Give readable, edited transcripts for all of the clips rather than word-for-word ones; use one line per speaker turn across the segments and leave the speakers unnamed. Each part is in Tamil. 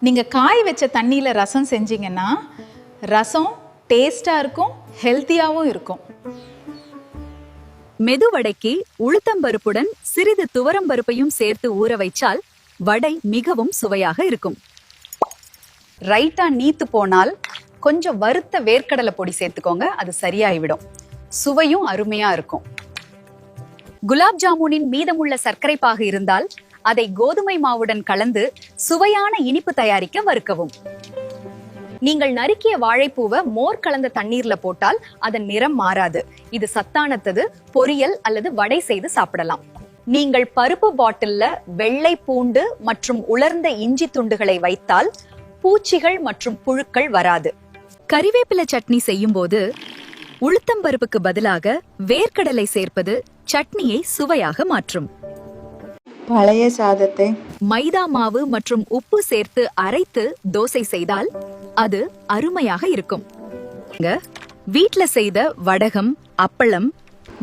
நீங்கள் காய வச்ச தண்ணியில் ரசம் செஞ்சீங்கன்னா ரசம் டேஸ்டாக இருக்கும், ஹெல்த்தியாகவும் இருக்கும்.
மெதுவடைக்கு உளுத்தம்பருப்புடன் சிறிது துவரம்பருப்பையும் சேர்த்து ஊற வைச்சால் வடை மிகவும் சுவையாக இருக்கும். ரைட்டா நீத்து போனால் கொஞ்சம் வறுத்த வேர்க்கடலை பொடி சேர்த்துக்கோங்க, அது சரியாயிவிடும். சுவையும் அருமையா இருக்கும். குலாப் ஜாமுனின் மீதமுள்ள சர்க்கரை பாகு இருந்தால் அதை கோதுமை மாவுடன் கலந்து சுவையான இனிப்பு தயாரிக்க வறுக்கவும். நீங்கள் நறுக்கிய வாழைப்பூவை மோர் கலந்த தண்ணீர்ல போட்டால் அதன் நிறம் மாறாது. இது சத்தானது. பொரியல் அல்லது வடை செய்து சாப்பிடலாம். நீங்கள் பருப்பு பாட்டில்ல வெள்ளை பூண்டு மற்றும் உலர்ந்த இஞ்சி துண்டுகளை வைத்தால் பூச்சிகள் மற்றும் புழுக்கள் வராது. கறிவேப்பிலை சட்னி செய்யும் போது உளுத்தம்பருப்புக்கு பதிலாக வேர்க்கடலை சேர்ப்பது சட்னியை சுவையாக மாற்றும்.
பழைய சாதத்தை
மைதா மாவு மற்றும் உப்பு சேர்த்து அரைத்து தோசை செய்தால் அது அருமையாக இருக்கும். வீட்ல செய்த வடகம், அப்பளம்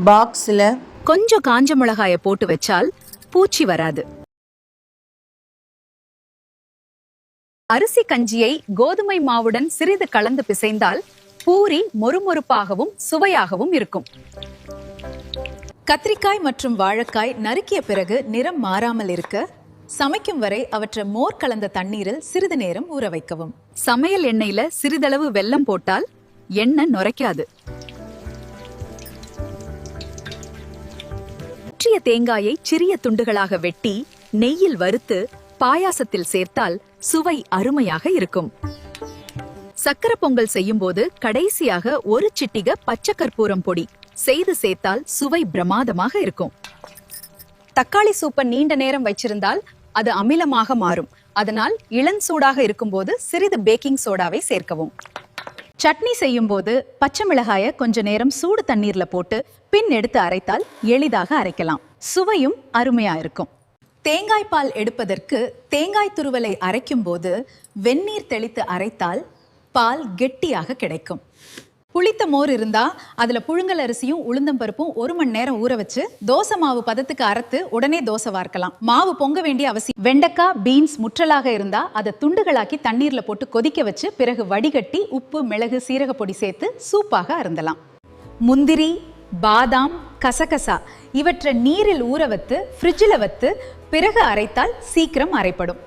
பாக்ஸ்ல
கொஞ்சம் காஞ்ச மிளகாய போட்டு வச்சால் பூச்சி வராது. அரிசி கஞ்சியை கோதுமை மாவுடன் சிறிது கலந்து பிசைந்தால் பூரி மொறுமொறுப்பாகவும் சுவையாகவும் இருக்கும்.
கத்திரிக்காய் மற்றும் வாழைக்காய் நறுக்கிய பிறகு நிறம் மாறாமல் இருக்க சமைக்கும் வரை அவற்றை மோர் கலந்த தண்ணீரில் சிறிது நேரம் ஊற வைக்கவும்.
சமையல் எண்ணெயில சிறிதளவு வெல்லம் போட்டால் எண்ணெய் நுரைக்காது. பற்றிய தேங்காயை சிறிய துண்டுகளாக வெட்டி நெய்யில் வறுத்து பாயாசத்தில் சேர்த்தால் சுவை அருமையாக இருக்கும். சக்கரை பொங்கல் செய்யும் போது கடைசியாக ஒரு சிட்டிகை பச்சை கற்பூரம் பொடி செய்து சேர்த்தால் சுவை பிரமாதமாக இருக்கும். தக்காளி சூப்பை நீண்ட நேரம் வச்சிருந்தால் அது அமிலமாக மாறும். அதனால் இளஞ்சூடாக இருக்கும்போது சிறிது பேக்கிங் சோடாவை சேர்க்கவும்.
சட்னி செய்யும் போது பச்சை மிளகாயை கொஞ்ச நேரம் சூடு தண்ணீர்ல போட்டு பின் எடுத்து அரைத்தால் எளிதாக அரைக்கலாம். சுவையும் அருமையா இருக்கும். தேங்காய் பால் எடுப்பதற்கு தேங்காய் துருவலை அரைக்கும் போது வெந்நீர் தெளித்து அரைத்தால் பால் கெட்டியாக கிடைக்கும். புளித்த மோர் இருந்தா அதுல புழுங்கல் அரிசியும் உளுந்தம்பருப்பும் 1 மணி நேரம் ஊற வச்சு தோசை மாவு பதத்துக்கு அரைத்து உடனே தோசை வார்க்கலாம். மாவு பொங்க வேண்டிய அவசியம். வெண்டைக்காய், பீன்ஸ் முற்றலாக இருந்தா அதை துண்டுகளாக்கி தண்ணீர்ல போட்டு கொதிக்க வச்சு பிறகு வடிகட்டி உப்பு, மிளகு, சீரக பொடி சேர்த்து சூப்பாக அருந்தலாம். முந்திரி, பாதாம், கசகசா இவற்றை நீரில் ஊற வைத்து ஃப்ரிட்ஜில் வைத்து பிறகு அரைத்தால் சீக்கிரம் அரைப்படும்.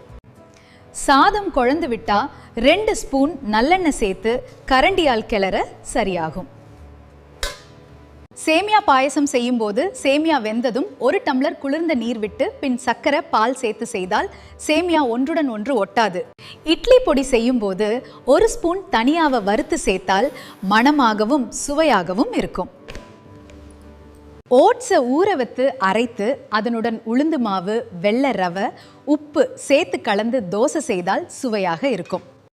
சாதம் குழந்து விட்டா 2 ஸ்பூன் நல்லெண்ணெய் சேர்த்து கரண்டியால் கிளற சரியாகும். சேமியா பாயசம் செய்யும் போது சேமியா வெந்ததும் 1 டம்ளர் குளிர்ந்த நீர் விட்டு பின் சர்க்கரை, பால் சேர்த்து செய்தால் சேமியா ஒன்றுடன் ஒன்று ஒட்டாது. இட்லி பொடி செய்யும் போது 1 ஸ்பூன் தனியாவை வறுத்து சேர்த்தால் மணமாகவும் சுவையாகவும் இருக்கும். ஓட்ஸை ஊற வைத்து அரைத்து அதனுடன் உளுந்து மாவு, வெள்ளை ரவை, உப்பு சேர்த்து கலந்து தோசை செய்தால் சுவையாக இருக்கும்.